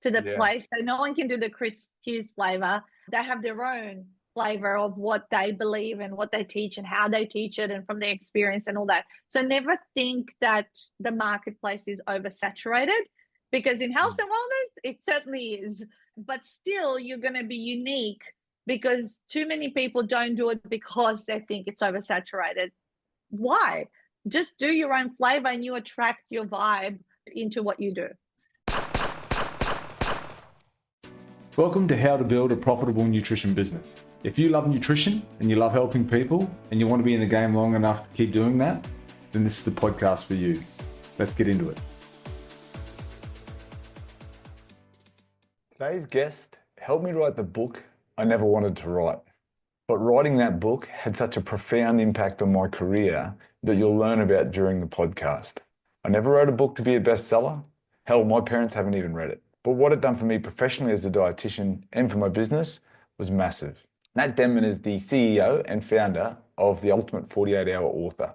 to the Yeah. place. So no one can do the Chris Hughes flavor. They have their own flavor of what they believe and what they teach and how they teach it and from their experience and all that. So never think that the marketplace is oversaturated, because in health and wellness, it certainly is. But still, you're going to be unique, because too many people don't do it because they think it's oversaturated. Why? Just do your own flavor and you attract your vibe into what you do. Welcome to How to Build a Profitable Nutrition Business. If you love nutrition and you love helping people and you want to be in the game long enough to keep doing that, then this is the podcast for you. Let's get into it. Today's guest helped me write the book I never wanted to write. But writing that book had such a profound impact on my career that you'll learn about during the podcast. I never wrote a book to be a bestseller. Hell, my parents haven't even read it. But what it done for me professionally as a dietitian and for my business was massive. Nat Denman is the CEO and founder of the Ultimate 48-Hour Author.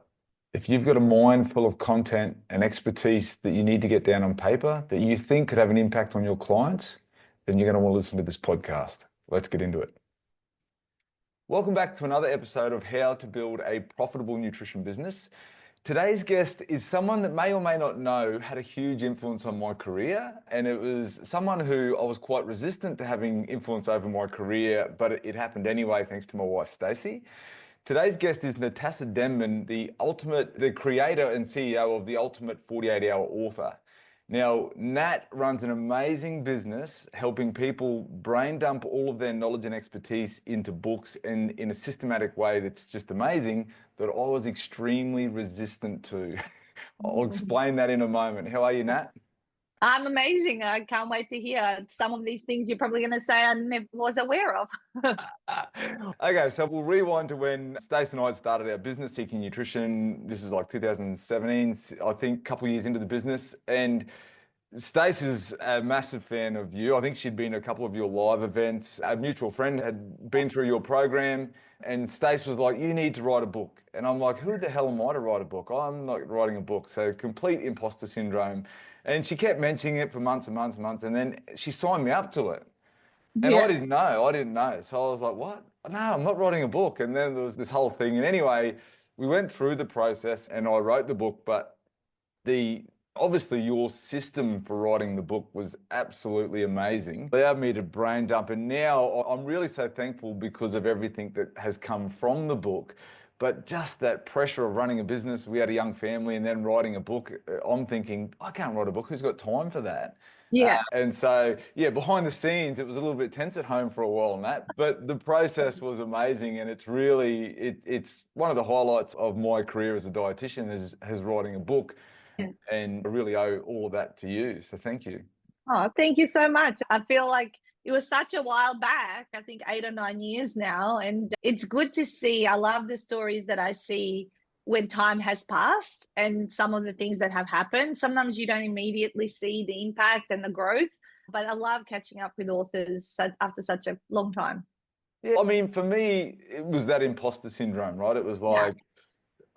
If you've got a mind full of content and expertise that you need to get down on paper that you think could have an impact on your clients, then you're going to want to listen to this podcast. Let's get into it. Welcome back to another episode of How to Build a Profitable Nutrition Business. Today's guest is someone that may or may not know had a huge influence on my career, and it was someone who I was quite resistant to having influence over my career, but it happened anyway thanks to my wife Stacey. Today's guest is Natasa Denman, the creator and CEO of the Ultimate 48-Hour Author. Now, Nat runs an amazing business helping people brain dump all of their knowledge and expertise into books and in a systematic way that's just amazing that I was extremely resistant to. I'll explain that in a moment. How are you, Nat? I'm amazing. I can't wait to hear some of these things you're probably going to say I never was aware of. Okay, so we'll rewind to when Stacey and I started our business, Seeking Nutrition. This is like 2017, I think, a couple of years into the business. And Stacey's a massive fan of you. I think she'd been to a couple of your live events. A mutual friend had been through your program, and Stacey was like, you need to write a book. And I'm like, who the hell am I to write a book? I'm not writing a book. So complete imposter syndrome. And she kept mentioning it for months and months and months. And then she signed me up to it. And Yeah. I didn't know. So I was like, what? No, I'm not writing a book. And then there was this whole thing. And anyway, we went through the process and I wrote the book, but obviously your system for writing the book was absolutely amazing. It allowed me to brain dump. And now I'm really so thankful because of everything that has come from the book. But just that pressure of running a business, we had a young family, and then writing a book, I'm thinking, I can't write a book. Who's got time for that? Yeah. And so, yeah, behind the scenes, it was a little bit tense at home for a while on that, but the process was amazing. And it's really, it's one of the highlights of my career as a dietitian is writing a book. And I really owe all of that to you. So thank you. Oh, thank you so much. I feel like it was such a while back, I think 8 or 9 years now. And it's good to see. I love the stories that I see when time has passed and some of the things that have happened. Sometimes you don't immediately see the impact and the growth, but I love catching up with authors after such a long time. Yeah, I mean, for me, it was that imposter syndrome, right? It was like,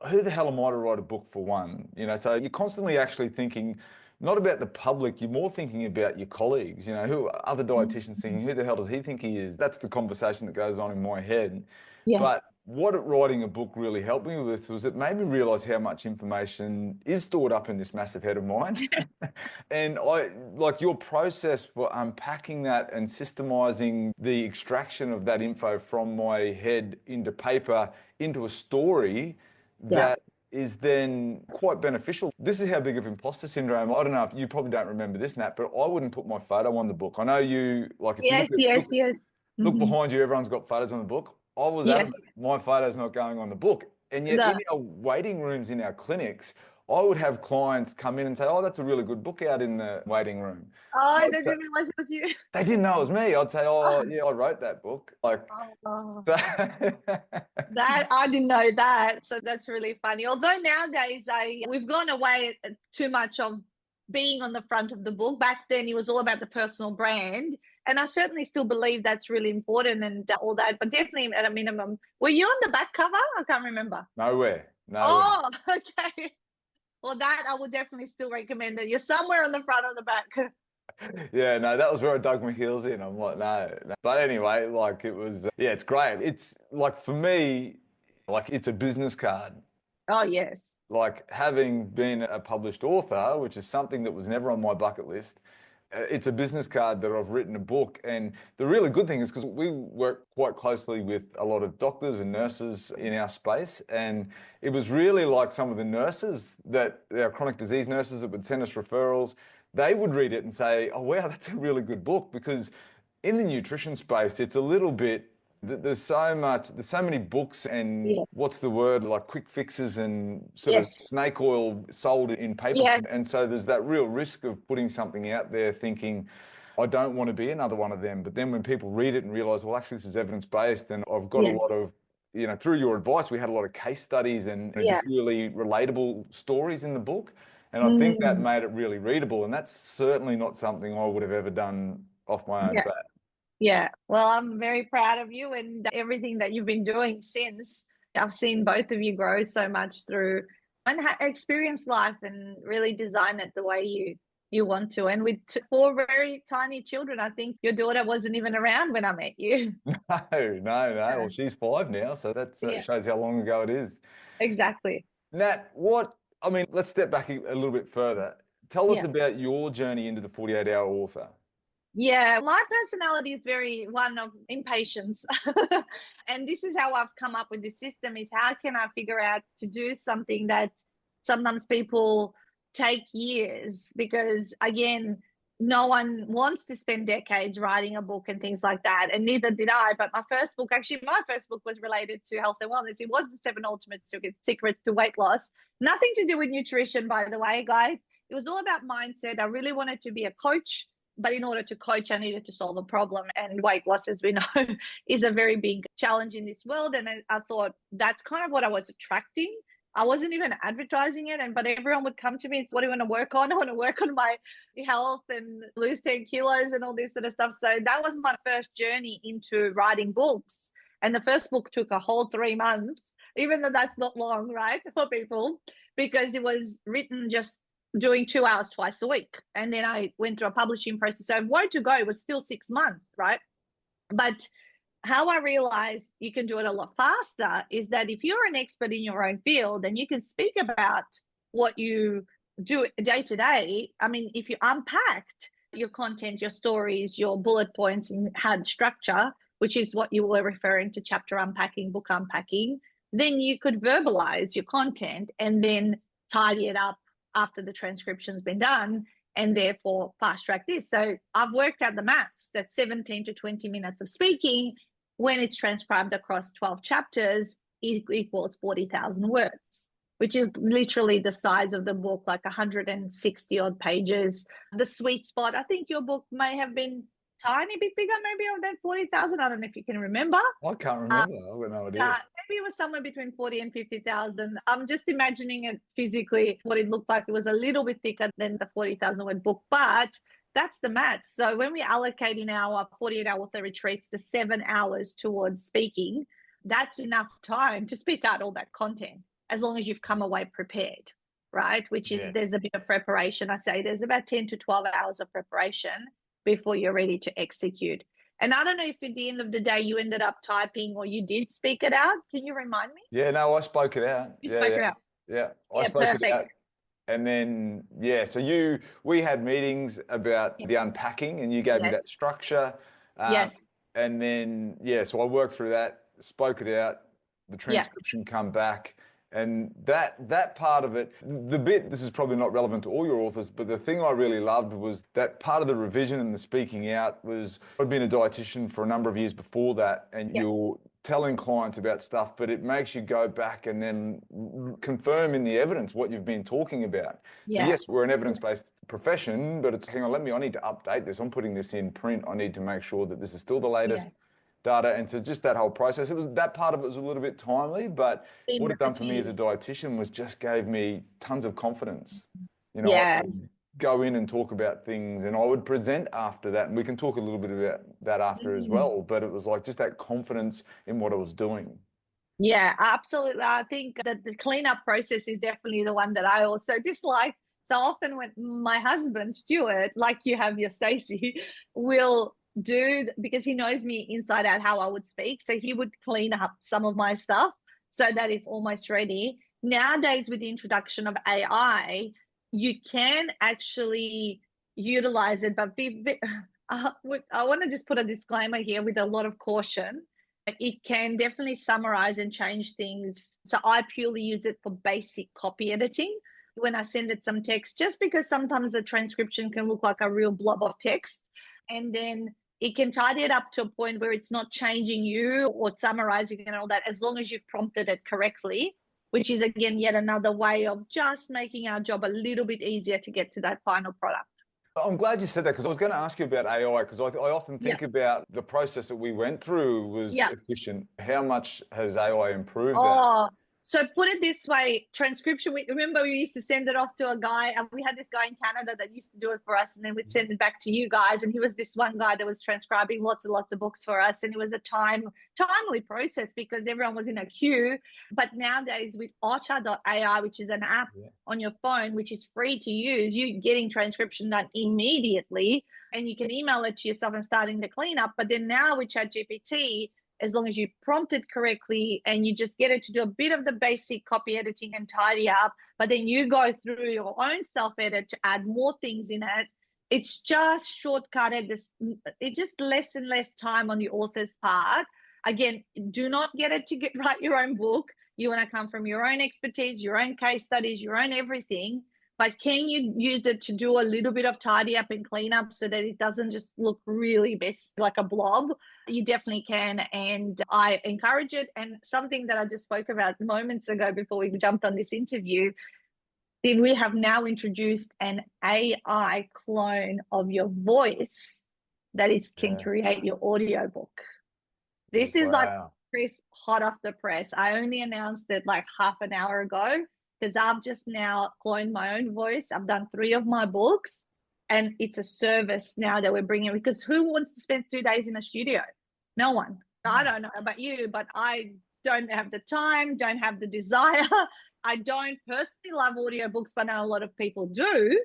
who the hell am I to write a book for one? So you're constantly actually thinking not about the public, you're more thinking about your colleagues, who other dietitians thinking, who the hell does he think he is? That's the conversation that goes on in my head. Yes. But what writing a book really helped me with was it made me realize how much information is stored up in this massive head of mine. And your process for unpacking that and systemizing the extraction of that info from my head into paper, into a story that is then quite beneficial. This is how big of imposter syndrome. I don't know if you probably don't remember this, Nat, but I wouldn't put my photo on the book. I know you, like, if you look behind you, everyone's got photos on the book. I was adamant, my photo's not going on the book. And yet in our waiting rooms, in our clinics, I would have clients come in and say, oh, that's a really good book out in the waiting room. Oh, they didn't realize it was you. They didn't know it was me. I'd say, oh, yeah, I wrote that book. Like, that I didn't know that. So that's really funny. Although nowadays we've gone away too much of being on the front of the book. Back then it was all about the personal brand. And I certainly still believe that's really important and all that, but definitely at a minimum. Were you on the back cover? I can't remember. Nowhere. Oh, okay. Well, that I would definitely still recommend that you're somewhere on the front or the back. Yeah, no, that was where I dug my heels in. I'm like, no, no. But anyway, like it was, yeah, it's great. It's like for me, like it's a business card. Oh, yes. Like having been a published author, which is something that was never on my bucket list, it's a business card that I've written a book. And the really good thing is because we work quite closely with a lot of doctors and nurses in our space. And it was really like some of the nurses that our chronic disease nurses that would send us referrals, they would read it and say, oh, wow, that's a really good book. Because in the nutrition space, it's a little bit, there's so much, there's so many books and Yeah. what's the word, like quick fixes and sort of Yes. snake oil sold in paper Yes. form. And so there's that real risk of putting something out there thinking, I don't want to be another one of them. But then when people read it and realize, well, actually, this is evidence based, and I've got a lot Yes. of, through your advice, we had a lot of case studies and Yeah. just really relatable stories in the book. And I think that Mm. made it really readable. And that's certainly not something I would have ever done off my own Yeah. bat. Yeah. Well, I'm very proud of you and everything that you've been doing since. I've seen both of you grow so much through and experience life and really design it the way you want to. And with four very tiny children, I think your daughter wasn't even around when I met you. No, no, no. Yeah. Well, she's 5 now, so that Yeah, shows how long ago it is. exactly. Nat, I mean, let's step back a little bit further. Tell us Yeah. about your journey into the 48-hour author. Yeah, my personality is very one of impatience. And this is how I've come up with this system is how can I figure out to do something that sometimes people take years because again, no one wants to spend decades writing a book and things like that. And neither did I. But my first book was related to health and wellness. It was the 7 Ultimate Secrets to Weight Loss. Nothing to do with nutrition, by the way, guys. It was all about mindset. I really wanted to be a coach, but in order to coach, I needed to solve a problem. And weight loss, as we know, is a very big challenge in this world. And I thought that's kind of what I was attracting. I wasn't even advertising it, but everyone would come to me and say, what do you want to work on? I want to work on my health and lose 10 kilos and all this sort of stuff. So that was my first journey into writing books. And the first book took a whole 3 months, even though that's not long, right, for people, because it was written just doing 2 hours twice a week. And then I went through a publishing process. So where to go, it was still 6 months, right? But how I realized you can do it a lot faster is that if you're an expert in your own field and you can speak about what you do day to day, I mean, if you unpacked your content, your stories, your bullet points, and had structure, which is what you were referring to chapter unpacking, book unpacking, then you could verbalize your content and then tidy it up after the transcription's been done and therefore fast track this. So I've worked out the maths that 17 to 20 minutes of speaking when it's transcribed across 12 chapters equals 40,000 words, which is literally the size of the book, like 160 odd pages. The sweet spot, I think your book may have been tiny bit bigger, maybe than 40,000. I don't know if you can remember. I can't remember. I've got no idea. Maybe it was somewhere between 40 and 50,000. I'm just imagining it physically, what it looked like. It was a little bit thicker than the 40,000 word book, but that's the maths. So when we allocate in our 48-hour author retreats the 7 hours towards speaking, that's enough time to speak out all that content as long as you've come away prepared, right? Which is Yes. there's a bit of preparation. I say there's about 10 to 12 hours of preparation before you're ready to execute. And I don't know if at the end of the day you ended up typing or you did speak it out. Can you remind me? Yeah, no, I spoke it out. You Yeah, spoke yeah. it out. Yeah, I Yeah, spoke it perfect. out. And then, yeah, so we had meetings about the unpacking and you gave me Yes. that structure. Yes. And then, yeah, so I worked through that, spoke it out, the Yeah. transcription come back. And that part of it, this is probably not relevant to all your authors, but the thing I really loved was that part of the revision and the speaking out was, I'd been a dietitian for a number of years before that, and Yeah. you're telling clients about stuff, but it makes you go back and then confirm in the evidence what you've been talking about. So yes, Yes. we're an evidence-based profession, but it's, hang on, I need to update this. I'm putting this in print. I need to make sure that this is still the latest data. And so just that whole process, that part of it was a little bit timely, but what it done for me as a dietitian was just gave me tons of confidence. I would go in and talk about things and I would present after that. And we can talk a little bit about that after as well. But it was like just that confidence in what I was doing. Yeah, absolutely. I think that the cleanup process is definitely the one that I also dislike So often when my husband, Stuart, like you have your Stacey, will do, because he knows me inside out how I would speak. So he would clean up some of my stuff so that it's almost ready. Nowadays, with the introduction of AI, you can actually utilize it, but I want to just put a disclaimer here with a lot of caution. It can definitely summarize and change things. So I purely use it for basic copy editing when I send it some text, just because sometimes the transcription can look like a real blob of text. And then it can tidy it up to a point where it's not changing you or summarizing and all that, as long as you've prompted it correctly, which is, again, yet another way of just making our job a little bit easier to get to that final product. I'm glad you said that, because I was going to ask you about AI, because I often think about the process that we went through was efficient. How much has AI improved that? So put it this way, transcription, remember we used to send it off to a guy, and we had this guy in Canada that used to do it for us, and then we'd send it back to you guys, and he was this one guy that was transcribing lots and lots of books for us, and it was a timely process because everyone was in a queue. But nowadays with Otter.ai, which is an app on your phone, which is free to use, you're getting transcription done immediately, and you can email it to yourself and starting to clean up. But then now with ChatGPT, as long as you prompt it correctly and you just get it to do a bit of the basic copy editing and tidy up, but then you go through your own self-edit to add more things in it, it's just shortcutted. It's just less and less time on the author's part. Again, do not get it to write your own book. You want to come from your own expertise, your own case studies, your own everything. But can you use it to do a little bit of tidy up and clean up so that it doesn't just look really best like a blob? You definitely can, and I encourage it. And something that I just spoke about moments ago before we jumped on this interview, we have now introduced an AI clone of your voice that can create your audiobook. This is like Chris, hot off the press. I only announced it like half an hour ago, because I've just now cloned my own voice. I've done 3 of my books, and it's a service now that we're bringing, because who wants to spend 2 days in a studio? No one. I don't know about you, but I don't have the time, don't have the desire. I don't personally love audiobooks, but I know a lot of people do.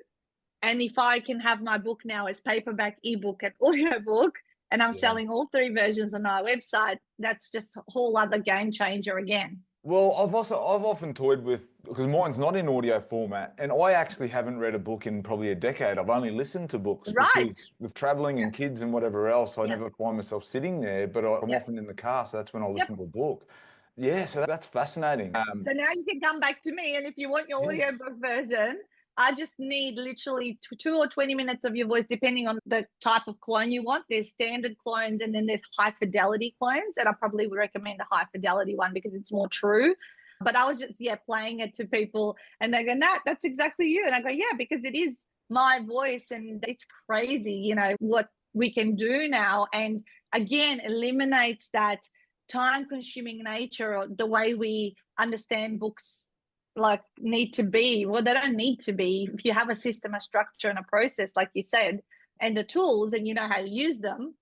And if I can have my book now as paperback, ebook, and audiobook, and I'm selling all 3 versions on our website, that's just a whole other game changer again. Well, I've often toyed with, because mine's not in audio format, and I actually haven't read a book in probably a decade. I've only listened to books, because with traveling and kids and whatever else, I never find myself sitting there, but I'm often in the car, so that's when I listen to a book. Yeah, so that's fascinating. So now you can come back to me, and if you want your audiobook version, I just need literally 2 or 20 minutes of your voice, depending on the type of clone you want. There's standard clones, and then there's high fidelity clones, and I probably would recommend a high fidelity one because it's more true. But I was just playing it to people, and they go, "Nat, that's exactly you." And I go, "Yeah, because it is my voice." And it's crazy, what we can do now. And again, eliminates that time-consuming nature, or the way we understand books need to be. Well, they don't need to be. If you have a system, a structure, and a process, like you said, and the tools, and you know how to use them,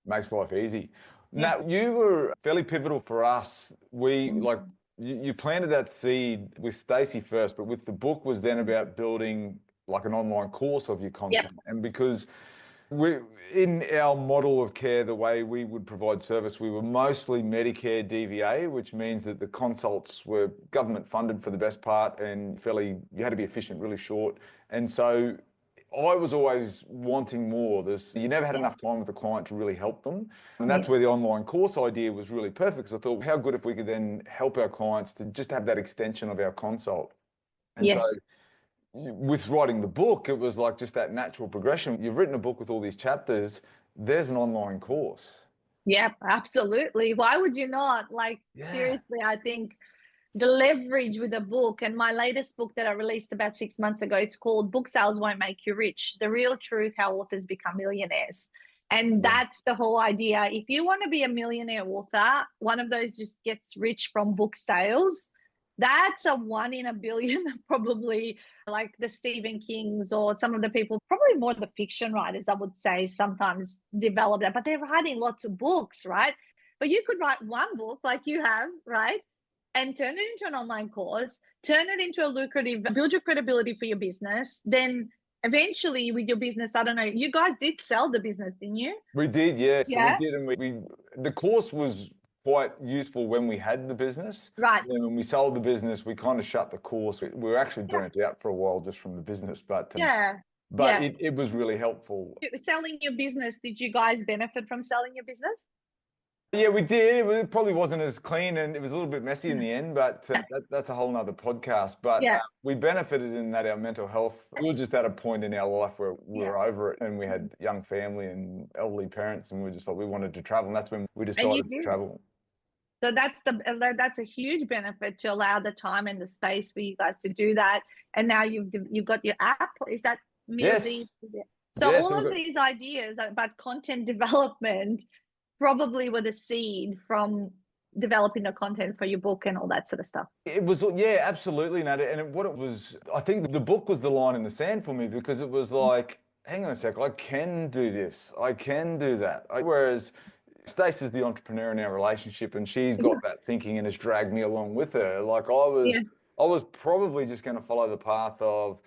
makes life easy. Now, you were fairly pivotal for us. You planted that seed with Stacey first, but with the book was then about building like an online course of your content. And because in our model of care, the way we would provide service, we were mostly Medicare DVA, which means that the consults were government funded for the best part, and you had to be efficient, really short. And so I was always wanting more. You never had enough time with the client to really help them. And that's where the online course idea was really perfect, because I thought, how good if we could then help our clients to just have that extension of our consult. And so with writing the book, it was like just that natural progression. You've written a book with all these chapters. There's an online course. Yep, absolutely. Why would you not? Seriously, I think the leverage with a book, and my latest book that I released about 6 months ago, it's called Book Sales Won't Make You Rich: The Real Truth, How Authors Become Millionaires. And that's the whole idea. If you want to be a millionaire author, one of those just gets rich from book sales. That's a 1 in a billion, probably, like the Stephen Kings or some of the people, probably more the fiction writers, I would say, sometimes develop that. But they're writing lots of books, right? But you could write one book like you have, right? and turn it into an online course, turn it into a lucrative, build your credibility for your business. Then eventually with your business, I don't know, you guys did sell the business, didn't you? We did, yeah. So we Yeah. did, and the course was quite useful when we had the business. Right. And when we sold the business, we kind of shut the course. We were actually Yeah. burnt out for a while just from the business, but Yeah. it was really helpful. Selling your business, did you guys benefit from selling your business? Yeah, we did. It probably wasn't as clean and it was a little bit messy in the end, but Yeah. that's a whole nother podcast. But Yeah. we benefited in that our mental health, we were just at a point in our life where we were over it and we had young family and elderly parents and we were just like, we wanted to travel. And that's when we And you decided to did. travel. So that's a huge benefit to allow the time and the space for you guys to do that. And now you've got your app. Is that MEALZEE? Yes. So Yes. all of these ideas about content development probably were the seed from developing the content for your book and all that sort of stuff. It was, yeah, absolutely, Nat. And what it was, I think the book was the line in the sand for me because it was like, hang on a sec, I can do this. I can do that. Whereas Stacey's the entrepreneur in our relationship and she's got that thinking and has dragged me along with her. Like I was probably just going to follow the path of,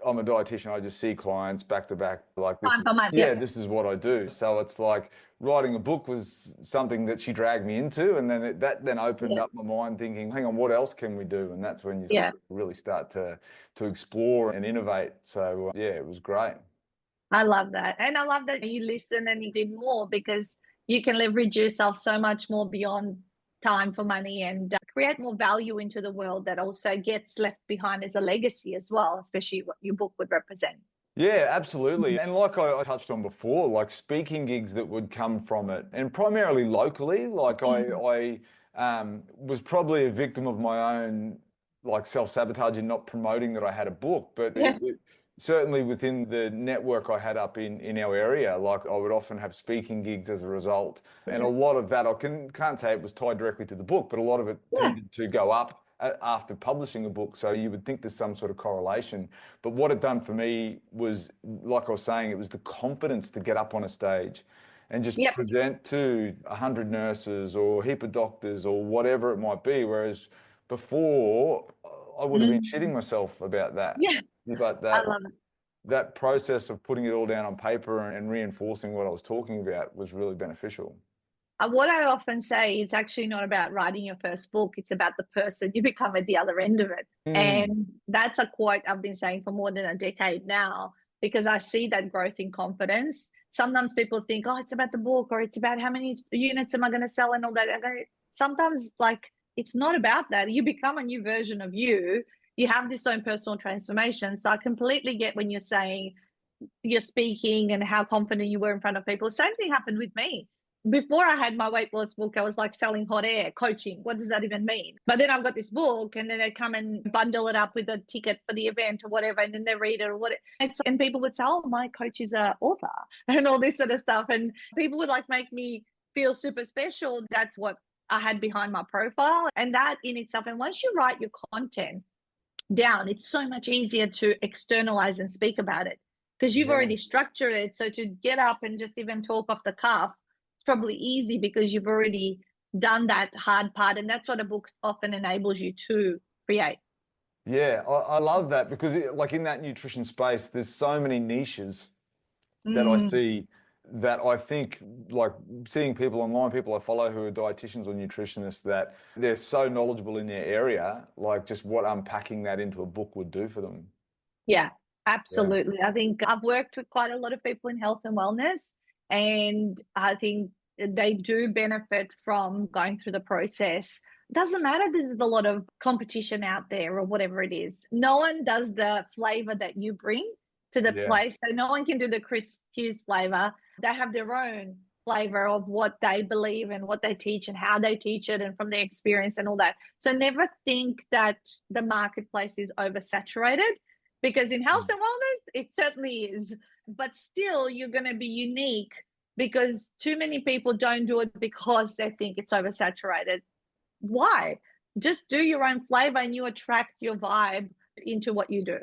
I'm a dietitian. I just see clients back to back like this. Time for money. Yeah, this is what I do. So it's like writing a book was something that she dragged me into, and then that opened up my mind, thinking, "Hang on, what else can we do?" And that's when you really start to explore and innovate. So yeah, it was great. I love that, and I love that you listen and you did more because you can leverage yourself so much more beyond time for money and create more value into the world that also gets left behind as a legacy as well, especially what your book would represent. Yeah, absolutely. And like I touched on before, like speaking gigs that would come from it, and primarily locally, like I was probably a victim of my own like self-sabotage in not promoting that I had a book, but certainly within the network I had up in our area, like I would often have speaking gigs as a result. And a lot of that, can't say it was tied directly to the book, but a lot of it tended to go up after publishing a book. So you would think there's some sort of correlation. But what it done for me was, like I was saying, it was the confidence to get up on a stage and just present to 100 nurses or a heap of doctors or whatever it might be. Whereas before, I would have been shitting myself about that. Yeah. But I love it. that process of putting it all down on paper and reinforcing what I was talking about was really beneficial. What I often say, it's actually not about writing your first book. It's about the person you become at the other end of it. And that's a quote I've been saying for more than a decade now, because I see that growth in confidence. Sometimes people think, oh, it's about the book or it's about how many units am I going to sell and all that. Sometimes like, it's not about that. You become a new version of you. You have this own personal transformation. So I completely get when you're saying you're speaking and how confident you were in front of people. Same thing happened with me. Before I had my weight loss book, I was like selling hot air, coaching. What does that even mean? But then I've got this book and then they come and bundle it up with a ticket for the event or whatever. And then they read it or whatever. And people would say, oh, my coach is an author and all this sort of stuff. And people would like make me feel super special. That's what I had behind my profile. And that in itself. And once you write your content down, it's so much easier to externalize and speak about it because you've already structured it. So to get up and just even talk off the cuff, it's probably easy because you've already done that hard part. And that's what a book often enables you to create. Yeah, I love that because like in that nutrition space, there's so many niches that I see that I think like seeing people online, people I follow who are dietitians or nutritionists, that they're so knowledgeable in their area, like just what unpacking that into a book would do for them. Yeah, absolutely. Yeah. I think I've worked with quite a lot of people in health and wellness, and I think they do benefit from going through the process. Doesn't matter, there's a lot of competition out there or whatever it is. No one does the flavor that you bring to the place. So no one can do the Chris Hughes flavor. They have their own flavor of what they believe and what they teach and how they teach it and from their experience and all that. So never think that the marketplace is oversaturated, because in health and wellness, it certainly is. But still, you're going to be unique because too many people don't do it because they think it's oversaturated. Why? Just do your own flavor and you attract your vibe into what you do.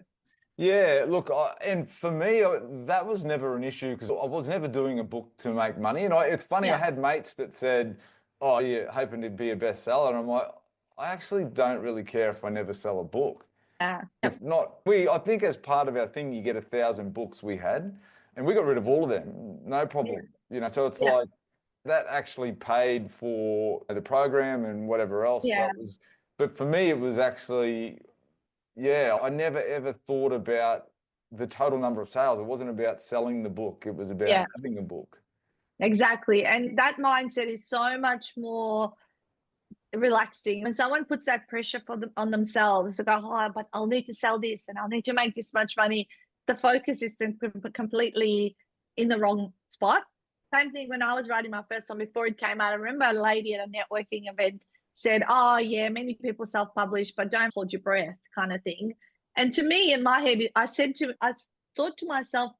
Yeah, look, and for me, that was never an issue because I was never doing a book to make money. And it's funny, I had mates that said, oh, you're hoping to be a bestseller. And I'm like, I actually don't really care if I never sell a book. Yeah. It's not, I think as part of our thing, you get 1,000 books we had, and we got rid of all of them, no problem. So it's Yeah. like that actually paid for the program and whatever else. So Yeah. it was, but for me, it was actually, yeah, I never ever thought about the total number of sales. It wasn't about selling the book, it was about Yeah. having a book. Exactly. And that mindset is so much more relaxing. When someone puts that pressure on themselves to go, oh, but I'll need to sell this and I'll need to make this much money, the focus is completely in the wrong spot. Same thing when I was writing my first one before it came out. I remember a lady at a networking event said, oh, yeah, many people self-publish, but don't hold your breath kind of thing. And to me, in my head, I thought to myself,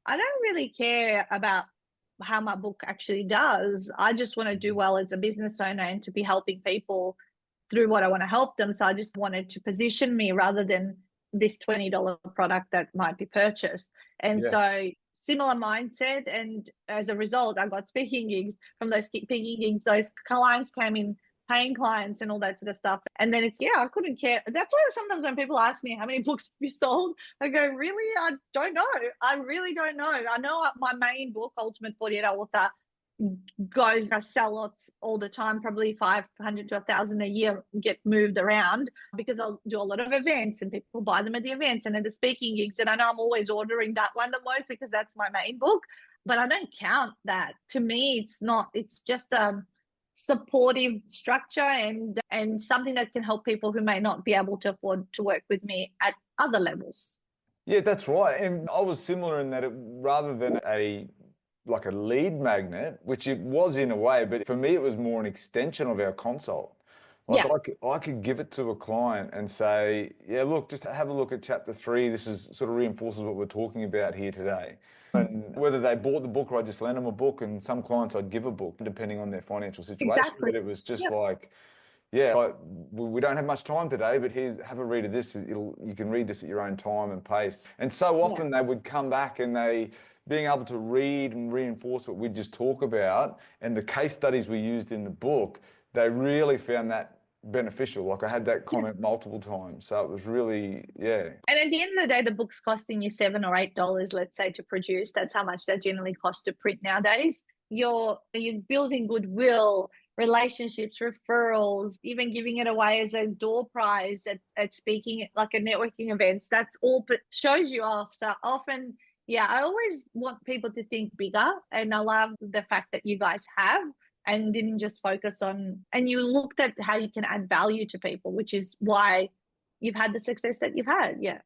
I don't really care about how my book actually does. I just want to do well as a business owner and to be helping people through what I want to help them. So I just wanted to position me rather than this $20 product that might be purchased. And so similar mindset. And as a result, I got speaking gigs. From those speaking gigs, those clients came in, paying clients and all that sort of stuff. And then I couldn't care. That's why sometimes when people ask me how many books have you sold, I go, really? I don't know. I really don't know. I know my main book, Ultimate 48-Hour Author, I sell lots all the time, probably 500 to 1,000 a year get moved around because I'll do a lot of events and people buy them at the events and at the speaking gigs. And I know I'm always ordering that one the most because that's my main book, but I don't count that. To me, it's just a supportive structure and something that can help people who may not be able to afford to work with me at other levels. Yeah, that's right. And I was similar in that rather than a lead magnet, which it was in a way, but for me, it was more an extension of our consult. I could give it to a client and say, yeah, look, just have a look at chapter 3. This is sort of reinforces what we're talking about here today. And whether they bought the book or I just lent them a book, and some clients I'd give a book depending on their financial situation. Exactly. But it was just we don't have much time today, but have a read of this. You can read this at your own time and pace. And so often they would come back and being able to read and reinforce what we just talk about and the case studies we used in the book, they really found that beneficial. Like I had that comment multiple times. So it was really, And at the end of the day, the book's costing you $7 or $8, let's say, to produce. That's how much that generally costs to print nowadays. You're building goodwill, relationships, referrals, even giving it away as a door prize at speaking at like a networking events. That's all shows you off. So often, I always want people to think bigger. And I love the fact that you guys have and didn't just focus on, and you looked at how you can add value to people, which is why you've had the success that you've had. Yeah.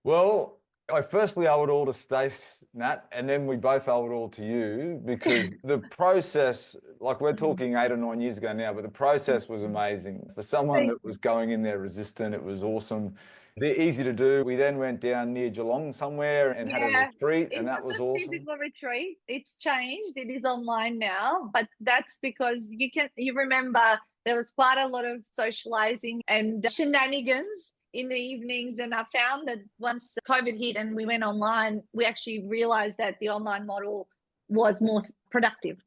Well, I firstly owe it all to Stacey, Nat, and then we both owe it all to you because the process, like we're talking 8 or 9 years ago now, but the process was amazing. For someone that was going in there resistant, it was awesome. They're easy to do. We then went down near Geelong somewhere and had a retreat, and that was awesome. Physical retreat. It's changed. It is online now, but that's because you remember there was quite a lot of socializing and shenanigans in the evenings. And I found that once COVID hit and we went online, we actually realized that the online model was more productive.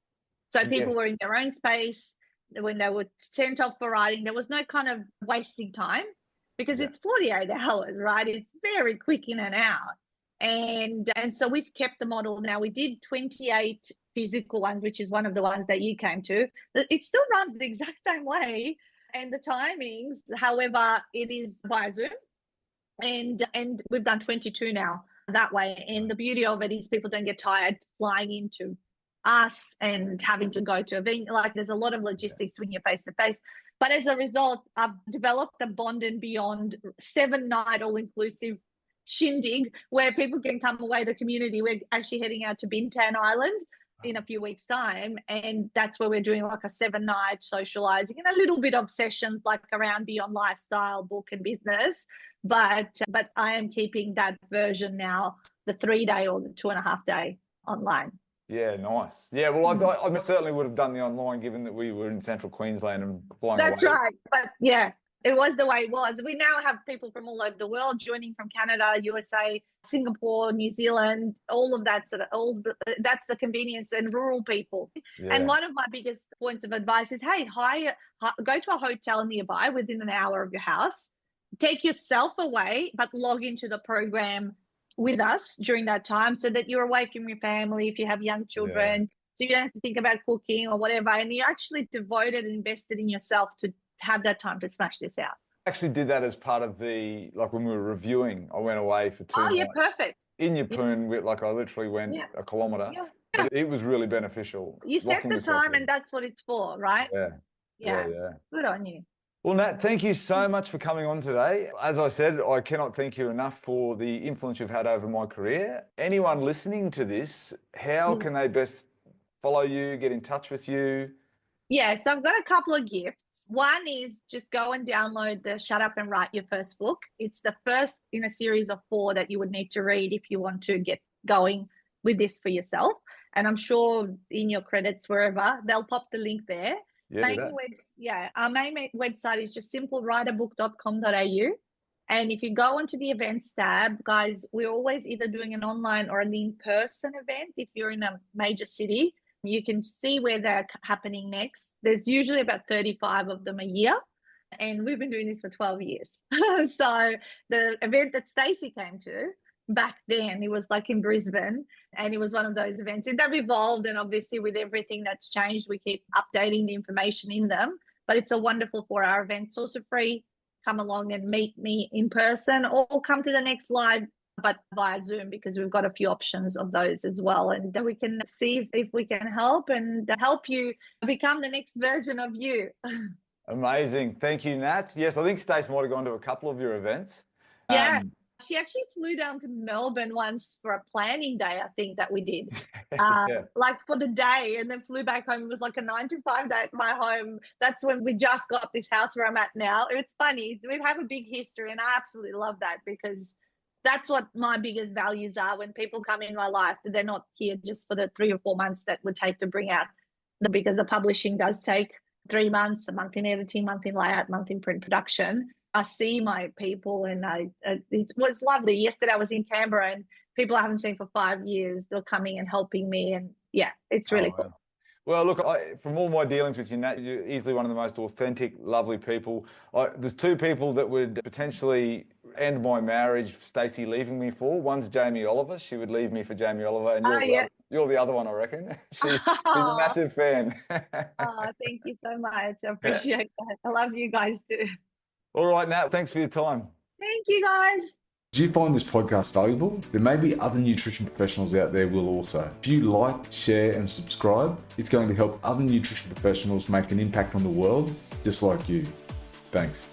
So people were in their own space. When they were sent off for writing, there was no kind of wasting time because it's 48 hours, right? It's very quick in and out. And so we've kept the model. Now we did 28 physical ones, which is one of the ones that you came to. It still runs the exact same way. And the timings, however, it is via Zoom. And we've done 22 now that way. And the beauty of it is people don't get tired flying into us and having to go to a venue. Like there's a lot of logistics when you're face to face. But as a result, I've developed a Bond and Beyond 7-night all-inclusive shindig where people can come away the community. We're actually heading out to Bintan Island in a few weeks' time, and that's where we're doing like a 7-night socializing and a little bit of sessions like around beyond lifestyle, book and business. But I am keeping that version now, the 3-day or the 2.5-day online. Yeah, nice. Yeah, well, I certainly would have done the online given that we were in central Queensland and flying away. That's right. But It was the way it was. We now have people from all over the world joining, from Canada, USA, Singapore, New Zealand, all of that sort of that's the convenience, and rural people. Yeah. And one of my biggest points of advice is, hey, go to a hotel nearby within an hour of your house, take yourself away, but log into the program with us during that time so that you're away from your family if you have young children. So you don't have to think about cooking or whatever. And you actually devoted and invested in yourself to have that time to smash this out. I actually did that as part of like when we were reviewing, I went away for 2 nights. Oh, yeah, perfect. In Yeppoon, like I literally went a kilometre. Yeah. But it was really beneficial. You set the time and that's what it's for, right? Yeah. Good on you. Well, Nat, thank you so much for coming on today. As I said, I cannot thank you enough for the influence you've had over my career. Anyone listening to this, how can they best follow you, get in touch with you? Yeah, so I've got a couple of gifts. One is just go and download the Shut Up and Write Your First book. It's the first in a series of 4 that you would need to read if you want to get going with this for yourself. And I'm sure in your credits, wherever, they'll pop the link there. Our main website is just simplewriterbook.com.au. And if you go onto the events tab, guys, we're always either doing an online or an in-person event. If you're in a major city, you can see where they're happening next. There's usually about 35 of them a year. And we've been doing this for 12 years. So the event that Stacey came to back then, it was like in Brisbane, and it was one of those events. And they've evolved, and obviously with everything that's changed, we keep updating the information in them. But it's a wonderful 4-hour event. It's also free. Come along and meet me in person, or come to the next live, but via Zoom, because we've got a few options of those as well. And we can see if we can help you become the next version of you. Amazing. Thank you, Nat. Yes, I think Stacey might have gone to a couple of your events. Yeah. She actually flew down to Melbourne once for a planning day, I think, that we did. Like for the day, and then flew back home. It was like a 9 to 5 day at my home. That's when we just got this house where I'm at now. It's funny. We have a big history, and I absolutely love that, because that's what my biggest values are. When people come in my life, they're not here just for the 3 or 4 months that would take to bring out because the publishing does take 3 months, a month in editing, month in layout, month in print production. I see my people, and it was lovely. Yesterday I was in Canberra, and people I haven't seen for 5 years, they're coming and helping me, and it's really cool. Well, look, from all my dealings with you, Nat, you're easily one of the most authentic, lovely people. There's 2 people that would potentially end my marriage, Stacey leaving me for. One's Jamie Oliver. She would leave me for Jamie Oliver, and you're the other one, I reckon. She's a massive fan. Thank you so much. I appreciate that. I love you guys too. All right, Nat, thanks for your time. Thank you, guys. Do you find this podcast valuable? There may be other nutrition professionals out there will also. If you like, share, and subscribe, it's going to help other nutrition professionals make an impact on the world just like you. Thanks.